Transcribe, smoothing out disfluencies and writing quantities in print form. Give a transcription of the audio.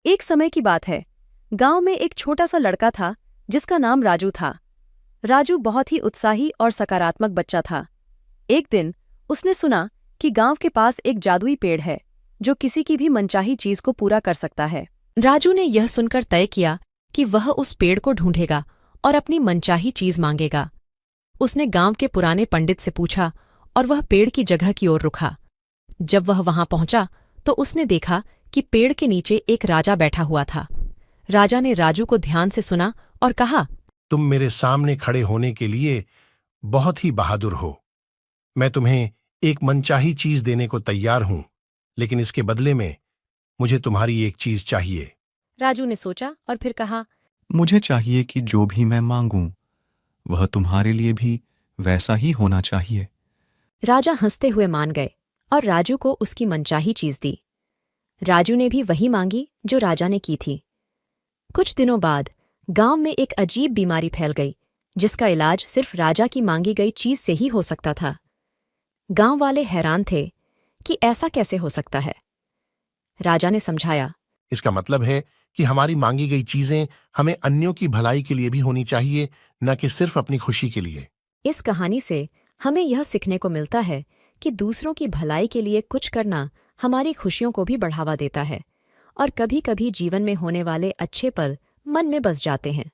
एक समय की बात है। गांव में एक छोटा सा लड़का था जिसका नाम राजू था। राजू बहुत ही उत्साही और सकारात्मक बच्चा था। एक दिन उसने सुना कि गांव के पास एक जादुई पेड़ है जो किसी की भी मनचाही चीज को पूरा कर सकता है। राजू ने यह सुनकर तय किया कि वह उस पेड़ को ढूंढेगा और अपनी मनचाही चीज मांगेगा। उसने गांव के पुराने पंडित से पूछा और वह पेड़ की जगह की ओर रुका। जब वह वहां पहुंचा तो उसने देखा कि पेड़ के नीचे एक राजा बैठा हुआ था। राजा ने राजू को ध्यान से सुना और कहा, तुम मेरे सामने खड़े होने के लिए बहुत ही बहादुर हो। मैं तुम्हें एक मनचाही चीज देने को तैयार हूं, लेकिन इसके बदले में मुझे तुम्हारी एक चीज चाहिए। राजू ने सोचा और फिर कहा, मुझे चाहिए कि जो भी मैं मांगूं वह तुम्हारे लिए भी वैसा ही होना चाहिए। राजा हंसते हुए मान गए और राजू को उसकी मनचाही चीज दी। राजू ने भी वही मांगी जो राजा ने की थी। कुछ दिनों बाद गांव में एक अजीब बीमारी फैल गई जिसका इलाज सिर्फ राजा की मांगी गई चीज से ही हो सकता था। गांव वाले हैरान थे कि ऐसा कैसे हो सकता है। राजा ने समझाया, इसका मतलब है कि हमारी मांगी गई चीजें हमें अन्यों की भलाई के लिए भी होनी चाहिए, न कि सिर्फ अपनी खुशी के लिए। इस कहानी से हमें यह सीखने को मिलता है कि दूसरों की भलाई के लिए कुछ करना हमारी खुशियों को भी बढ़ावा देता है और कभी-कभी जीवन में होने वाले अच्छे पल मन में बस जाते हैं।